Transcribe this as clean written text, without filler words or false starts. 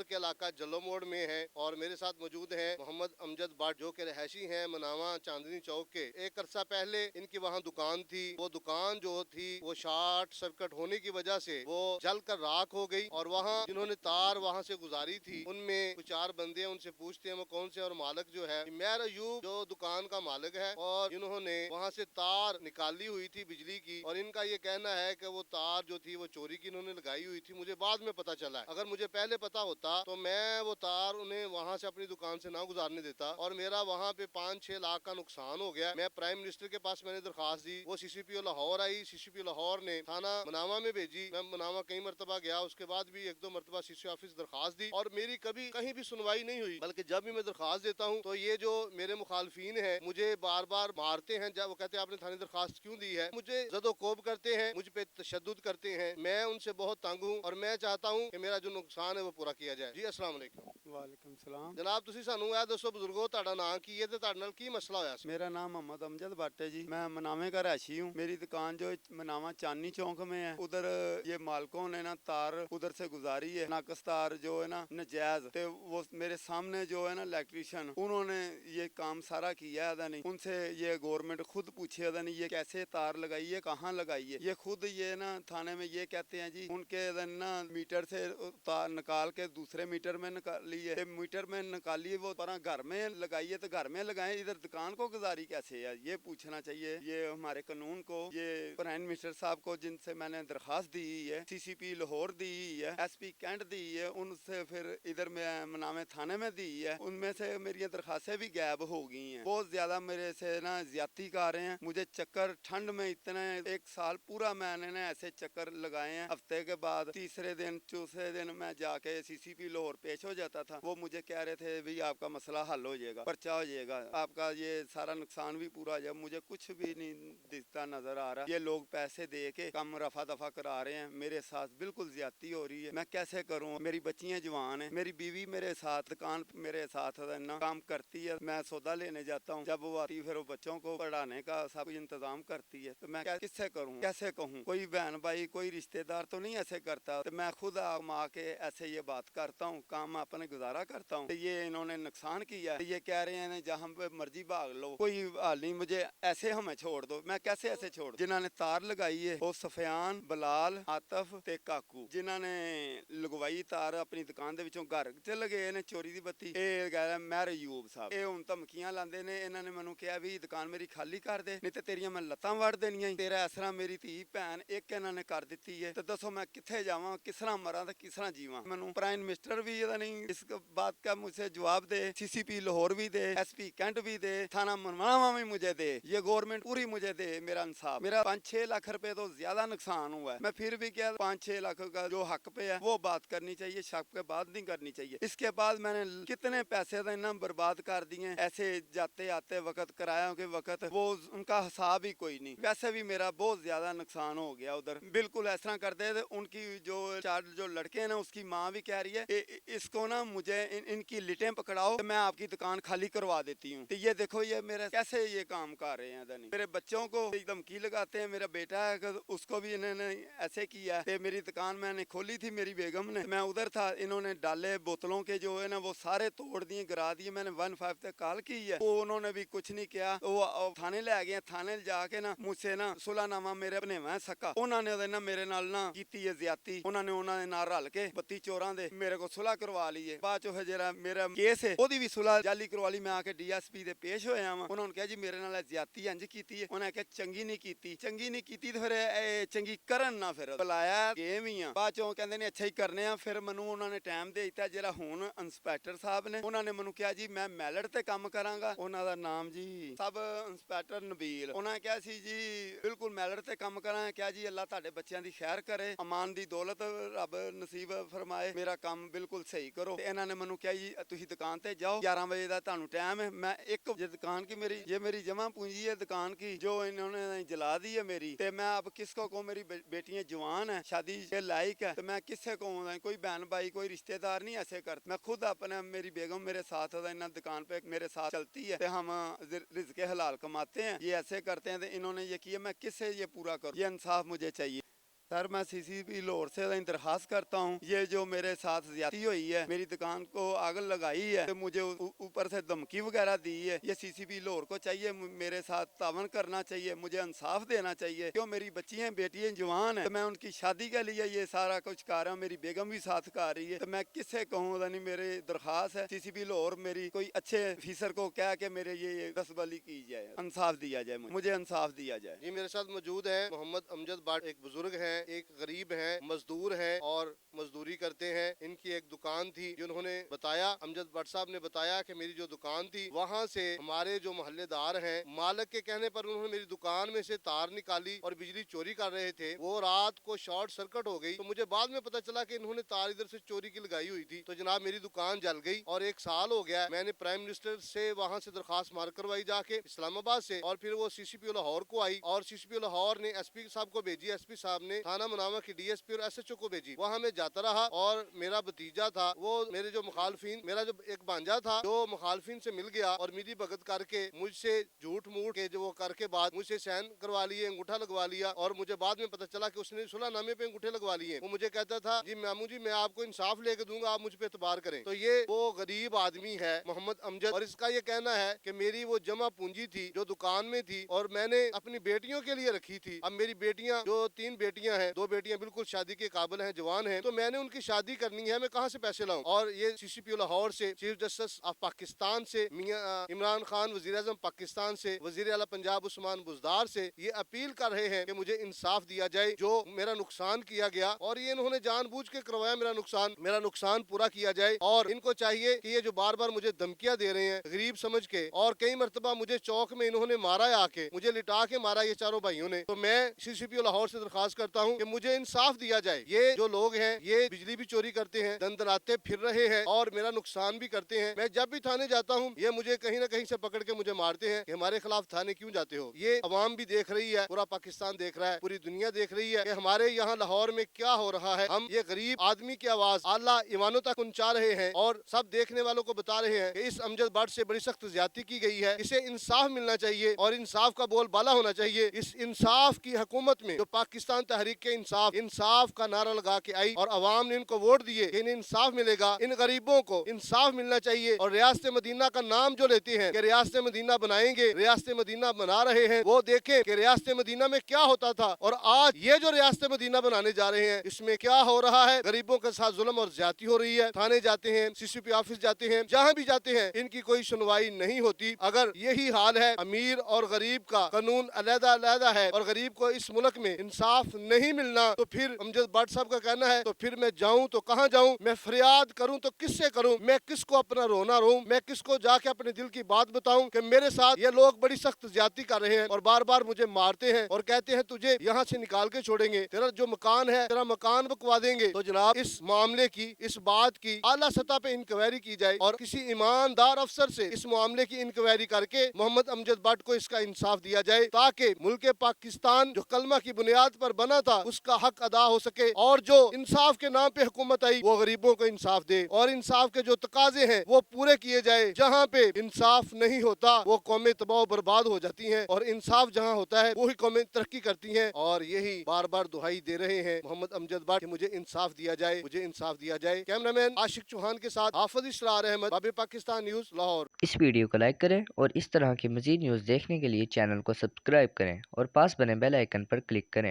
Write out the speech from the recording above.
के इलाका जल्लो मोड़ में है और मेरे साथ मौजूद हैं मोहम्मद अमजद भट्ट जो कि रहायशी हैं मनावा चांदनी चौक के। एक अरसा पहले इनकी वहाँ दुकान थी, वो दुकान जो थी वो शॉर्ट सर्किट होने की वजह से वो जल कर राख हो गई और वहाँ जिन्होंने तार वहाँ से गुजारी थी उनमें कुछ चार बंदे हैं, उनसे पूछते हैं वो कौन से, और मालिक जो है मेहर अयूब जो दुकान का मालिक है, और इन्होंने वहाँ से तार निकाली हुई थी बिजली की, और इनका ये कहना है कि वो तार जो थी वो चोरी की इन्होंने लगाई हुई थी। मुझे बाद में पता चला है, अगर मुझे पहले पता होता तो मैं वो तार उन्हें वहाँ से अपनी दुकान से ना गुजारने देता, और मेरा वहाँ पे 5-6 लाख का नुकसान हो गया। मैं प्राइम मिनिस्टर के पास मैंने दरखास्त दी, वो CCPO लाहौर आई, CCPO लाहौर ने थाना मनावा में भेजी, मैं मनावा कई मरतबा गया, उसके बाद भी 1-2 मरतबा CC ऑफिस दरखास्त दी और मेरी कभी कहीं भी सुनवाई नहीं हुई। बल्कि जब भी मैं दरखास्त देता हूँ तो ये जो मेरे मुखालफीन है मुझे बार बार मारते हैं, जब वो कहते हैं आपने थाने दरखास्त क्यों दी है, मुझे जदोकोब करते हैं, मुझ पे तशद्दुद करते हैं। मैं उनसे बहुत तंग हूँ और मैं चाहता हूँ कि मेरा जो नुकसान है वो पूरा किया जाए। जी अस्सलाम वालेकुम। वालेकुम सलाम। जनाब तुसी सानू ਇਹ ਦੱਸੋ ਬਜ਼ੁਰਗੋ ਤੁਹਾਡਾ ਨਾਂ ਕੀ ਹੈ ਤੇ ਤੁਹਾਡੇ ਨਾਲ ਕੀ ਮਸਲਾ ਹੋਇਆ ਸੀ? मेरा नाम मोहम्मद अमजद भट्ट है जी। मैं मनावे का रहायशी हूँ। मेरी दुकान जो मनावा चांदनी चौक में है, उधर ये मालकों ने ना तार उधर से गुजारी है, नाकस तार जो है ना नजायज, तो वो मेरे सामने जो है ना इलेक्ट्रिशियन, उन्होंने ये काम सारा किया है। नहीं उनसे ये गवर्नमेंट खुद पूछे नहीं ये कैसे तार लगाई है, कहाँ लगाई है, ये खुद ये ना थाने में ये कहते हैं जी उनके ना मीटर से तार निकाल के दूसरे मीटर में निकाली है, मीटर में निकाली वो पर घर में लगाई है तो घर में लगाए, इधर दुकान को गुजारी कैसे है, ये पूछना चाहिए ये हमारे कानून को। ये प्राइम मिनिस्टर साहब को जिनसे मैंने दरखास्त दी है, CCP लाहौर दी है, SP कैंट दी है, उनसे फिर इधर में मनावे थाने में दी है, उनमें से मेरी दरखास्तें भी गायब हो गई हैं। बहुत ज्यादा मेरे से ना ज्यादती कर रहे हैं, मुझे चक्कर ठंड में इतने 1 साल पूरा मैंने ना ऐसे चक्कर लगाए हैं। हफ्ते के बाद तीसरे दिन चौथे दिन मैं जाके CCP लाहौर पेश हो जाता था, वो मुझे कह रहे थे भाई आपका मसला हल हो जाएगा, पर्चा हो जाएगा, आपका ये सारा नुकसान भी पूरा हो जाएगा। मुझे कुछ भी नहीं दिखता नजर आ रहा। ये लोग पैसे दे के कम रफा दफा करा रहे हैं, मेरे साथ बिल्कुल ज्यादती हो रही है। मैं कैसे करूं? मेरी बच्चियां जवान है, मेरी बीवी मेरे साथ दुकान मेरे साथ ना काम करती है, मैं सौदा लेने जाता हूँ, जब वो आती फिर वो बच्चों को पढ़ाने का सब कुछ इंतजाम करती है, तो मैं किससे करूँ, कैसे कहूँ? कोई बहन भाई कोई रिश्तेदार तो नहीं ऐसे करता, तो मैं खुद आमा के ऐसे ये बात करता हूँ, काम अपने गुजारा करता हूँ। तो ये इन्होंने नुकसान किया, ये कह रहे हैं जहाँ पे मर्जी भाग लो, कोई हाल नहीं, मुझे ऐसे हमें छोड़ दो। मैं कैसे ऐसे छोड़ दो? जिन्होंने तार लगाई है वो सफियान, बलाल, आतफ ते काकू, जिन्होंने लगवाई तार अपनी दुकान ਦੇ ਵਿੱਚੋਂ ਘਰ ਚ ਲਗੇ ਨੇ ਚੋਰੀ ਦੀ ਬੱਤੀ, ਇਹ ਕਹਿ ਰਿਹਾ ਮਹਿਰ ਅਯੂਬ ਸਾਹਿਬ। ਇਹ ਹੁਣ ਧਮਕੀਆਂ ਲਾਉਂਦੇ ਨੇ, ਇਹਨਾਂ ਨੇ ਮੈਨੂੰ ਕਿਹਾ ਵੀ ਦੁਕਾਨ ਮੇਰੀ ਖਾਲੀ ਕਰ ਦੇ ਨਹੀਂ ਤੇ ਤੇਰੀਆਂ ਮੈਂ ਲੱਤਾਂ ਵੜ ਦੇਣੀਆਂ। ਤੇਰਾ ਇਸ ਤਰ੍ਹਾਂ ਮੇਰੀ ਧੀ ਭੈਣ ਇੱਕ ਇਹਨਾਂ ਨੇ ਕਰ ਦਿੱਤੀ ਹੈ, ਤੇ ਦੱਸੋ ਮੈਂ ਕਿੱਥੇ ਜਾਵਾਂ, ਕਿਸ ਤਰ੍ਹਾਂ ਮਰਾਂ ਤੇ ਕਿਸ ਤਰ੍ਹਾਂ ਜੀਵਾਂ? ਮੈਨੂੰ ਪ੍ਰਾਈਮ ਮਿਨਿਸਟਰ ਵੀ ਇਹਦਾ नहीं इस बात का मुझे जवाब दे, CCP लाहौर भी दे, SP कैंट भी दे, थाना मनमावा भी मुझे दे, ये गवर्नमेंट पूरी मुझे दे मेरा इंसाफ। मेरा 5-6 लाख रुपए तो ज्यादा नुकसान हुआ है, मैं फिर भी क्या 5-6 लाख का जो हक पे है वो बात करनी चाहिए, शक के बाद नहीं करनी चाहिए। इसके बाद मैंने कितने पैसे तो इतना बर्बाद कर दिए ऐसे जाते आते वक्त, किरायों के वक्त, वो उनका हिसाब ही कोई नहीं। वैसे भी मेरा बहुत ज्यादा नुकसान हो गया उधर, बिल्कुल इस तरह करते थे। उनकी जो 4 जो लड़के हैं ना, उसकी माँ भी कह रही है इसको ना मुझे इनकी लिटें पकड़ाओ, मैं आपकी दुकान खाली करवा देती हूँ। तो ये देखो ये मेरे कैसे ये काम कर रहे हैं। मेरे बच्चों को धमकी लगाते हैं, मेरा बेटा है उसको भी इन्होंने ऐसे किया है। मेरी दुकान मैंने खोली थी मेरी बेगम ने, मैं उधर था, इन्होंने डाले बोतलों के जो है ना वो सारे तोड़ दिए, गिरा दिए। मैंने 1-5 तक कॉल की है, वो उन्होंने भी कुछ नहीं किया। वो थाने ले गए, थाने जाके ना मुझसे ना सुलहनामा मेरे बनेवा सका, उन्होंने ना मेरे नाल ना कीती है ज्यादती, उन्होंने नाल रल के 32 चोरां दे मेरे को सुलह करवा ली है। बाद चो जरा मेरा केस है ओदी भी सुलह जाली करवा ली। मैं आके DSP दे पेश होया वा, उन्होंने कहा जी मेरे नाल ज्यादती इंज कीती है, उन्हें कहा चंगी नहीं कीती, चंगी नहीं कीती तो फिर चंगी करन ना, फिर बुलाया गेम ही आ। बाद चो कहंदे ने अच्छा ही करने आ। फिर मैनू उन्होंने टाइम दे दिता, जरा हुण इंस्पैक्टर साहब ने उन्होंने मैनू कहा जी मैं मैलट ते काम करांगा, उन्हां दा नाम जी सब इंस्पैक्टर नबील, उन्होंने कहा सी जी बिल्कुल मैलट ते काम करांगा। क्या जी अल्लाह तुहाडे बच्चों दी खैर करे, अमान दी दौलत रब नसीब फरमाए, मेरा काम बिल्कुल सही करो। इन्होंने ने मैनू कहा जी तुसीं दुकान ते जाओ, 11 बजे का तुहानू टाइम है। मैं एक दुकान की मेरी ये मेरी जमा पूंजी है दुकान की जो इन्होंने जला दी है मेरी, ते मैं अब किसको कहूँ? मेरी बेटियां जवान है, शादी के लायक है, तो मैं किससे कहूँ? कोई बहन भाई कोई रिश्तेदार नहीं ऐसे करते। मैं खुद अपने मेरी बेगम मेरे साथ इन दुकान पे मेरे साथ चलती है, तो हम रिज़्क़ हलाल कमाते हैं, ये ऐसे करते हैं। तो इन्होंने ये किया, मैं किससे ये पूरा करूँ? ये इंसाफ मुझे चाहिए। सर मैं सीसीपी लाहौर से दरखास्त करता हूँ, ये जो मेरे साथ ज्यादती हुई है, मेरी दुकान को आग लगाई है, तो मुझे ऊपर से धमकी वगैरह दी है। ये सीसीपी लाहौर को चाहिए मेरे साथ तावन करना चाहिए, मुझे इंसाफ देना चाहिए। क्यों मेरी बच्चियाँ बेटियाँ जवान है, तो मैं उनकी शादी के लिए ये सारा कुछ कर रहा हूँ, मेरी बेगम भी साथ कर रही है, तो मैं किससे कहूँ? यानी मेरी दरखास्त है सीसीपी लाहौर मेरी कोई अच्छे अफीसर को कह के मेरे ये दस्तबली की जाए, इंसाफ दिया जाए, मुझे इंसाफ दिया जाए। जी मेरे साथ मौजूद है मोहम्मद अमजद भट्ट, एक बुजुर्ग हैं, एक गरीब हैं, मजदूर हैं और मजदूरी करते हैं। इनकी एक दुकान थी जो उन्होंने बताया, अमजद भट्ट साहब ने बताया कि मेरी जो दुकान थी वहाँ से हमारे जो मोहल्लेदार हैं, मालिक के कहने पर उन्होंने मेरी दुकान में से तार निकाली और बिजली चोरी कर रहे थे। वो रात को शॉर्ट सर्किट हो गई, तो मुझे बाद में पता चला कि इन्होंने तार इधर से चोरी की लगाई हुई थी। तो जनाब मेरी दुकान जल गई और 1 साल हो गया। मैंने प्राइम मिनिस्टर से वहाँ से दरखास्त मार करवाई जाके इस्लामाबाद से, और फिर वो सीसीपी लाहौर को आई और सीसीपी लाहौर ने एसपी साहब को भेजी, एसपी साहब ने थाना मुनावा की डीएसपी और एसएचओ को भेजी। वहाँ मैं जाता रहा और मेरा भतीजा था, वो मेरे जो मुखालफिन, मेरा जो एक भांजा था जो मुखालफिन से मिल गया और मिली भगत करके मुझसे झूठ मूठ के जो वो करके बाद मुझसे साइन करवा लिए, अंगूठा लगवा लिया, और मुझे बाद में पता चला कि उसने सुलहनामे पे अंगूठे लगवा लिए। वो मुझे कहता था जी मामू जी मैं आपको इंसाफ लेके दूंगा, आप मुझ पे एतबार करें। तो ये वो गरीब आदमी है मोहम्मद अमजद, और इसका ये कहना है कि मेरी वो जमा पूंजी थी जो दुकान में थी और मैंने अपनी बेटियों के लिए रखी थी। अब मेरी बेटियां जो 3 बेटियां हैं, 2 बेटियां बिल्कुल शादी के काबिल हैं, जवान हैं, तो मैंने उनकी शादी करनी है, मैं कहाँ से पैसे लाऊं? और ये सीसीपी लाहौर से, चीफ जस्टिस ऑफ पाकिस्तान से, मियां इमरान खान वजीर आजम पाकिस्तान से, वजीर आला पंजाब उस्मान बुज़दार से ये अपील कर रहे हैं कि मुझे इंसाफ दिया जाए, जो मेरा नुकसान किया गया और ये इन्होंने जानबूझ के करवाया, मेरा नुकसान पूरा किया जाए। और इनको चाहिए कि ये जो बार बार मुझे धमकियां दे रहे हैं गरीब समझ के, और कई मरतबा मुझे चौक में इन्होंने मारा है, आके मुझे लिटा के मारा ये चारों भाइयों ने, तो मैं सीसीपी लाहौर से दरखास्त करता हूँ कि मुझे इंसाफ दिया जाए। ये जो लोग हैं ये बिजली भी चोरी करते हैं, दंदनाते फिर रहे हैं और मेरा नुकसान भी करते हैं। मैं जब भी थाने जाता हूँ ये मुझे कहीं ना कहीं से पकड़ के मुझे मारते हैं कि हमारे खिलाफ थाने क्यों जाते हो। ये अवाम भी देख रही है, पूरा पाकिस्तान देख रहा है, पूरी दुनिया देख रही है कि हमारे यहाँ लाहौर में क्या हो रहा है। हम ये गरीब आदमी की आवाज आला ईवानों तक पहुंचा रहे हैं और सब देखने वालों को बता रहे हैं कि इस अमजद भट्ट से बड़ी सख्त ज्यादती की गई है, इसे इंसाफ मिलना चाहिए और इंसाफ का बोल बाला होना चाहिए। इस इंसाफ की हुकूमत में जो पाकिस्तान तहरीक के इंसाफ का नारा लगा के आई और अवाम ने इनको वोट दिए कि इन्हें इंसाफ मिलेगा, इन गरीबों को इंसाफ मिलना चाहिए। और रियासत मदीना का नाम जो लेते हैं कि रियासत मदीना बनाएंगे, रियासत मदीना बना रहे हैं, वो देखें कि रियासत मदीना में क्या होता था और आज ये जो रियासत मदीना बनाने जा रहे हैं इसमें क्या हो रहा है। गरीबों के साथ जुल्म और ज्यादती हो रही है। थाने जाते हैं, सीसीपी ऑफिस जाते हैं, जहाँ भी जाते हैं इनकी कोई सुनवाई नहीं होती। अगर यही हाल है, अमीर और गरीब का कानून अलहदा अलहदा है और गरीब को इस मुल्क में इंसाफ नहीं मिलना, तो फिर अमजद भट्ट साहब का कहना है तो फिर मैं जाऊं तो कहाँ जाऊं, मैं फरियाद करूं तो किससे करूं, मैं किसको अपना रोना रोऊं, मैं किसको जाके अपने दिल की बात बताऊं कि मेरे साथ ये लोग बड़ी सख्त ज्यादती कर रहे हैं और बार बार मुझे मारते हैं और कहते हैं तुझे यहाँ से निकाल के छोड़ेंगे, तेरा जो मकान है तेरा मकान बकवा देंगे। तो जनाब इस मामले की, इस बात की आला सतह पे इंक्वायरी की जाए और किसी ईमानदार अफसर से इस मामले की इंक्वायरी करके मोहम्मद अमजद भट्ट को इसका इंसाफ दिया जाए, ताकि मुल्क पाकिस्तान जो कलमा की बुनियाद पर बना था उसका हक अदा हो सके और जो इंसाफ के नाम पे हुकूमत आई वो गरीबों को इंसाफ दे और इंसाफ के जो तकाजे हैं वो पूरे किए जाए। जहाँ पे इंसाफ नहीं होता वो कौमें तबाह बर्बाद हो जाती हैं और इंसाफ जहाँ होता है वही कौमें तरक्की करती हैं। और यही बार बार दुहाई दे रहे हैं मोहम्मद अमजद भट्ट कि मुझे इंसाफ दिया जाए, मुझे इंसाफ दिया जाए। कैमरामैन आशिक चौहान के साथ हाफिज इसरार अहमद, बाबे पाकिस्तान न्यूज़, लाहौर। इस वीडियो को लाइक करें और इस तरह की मज़ीद न्यूज़ देखने के लिए चैनल को सब्सक्राइब करें और पास बने बेल आइकन पर क्लिक करें।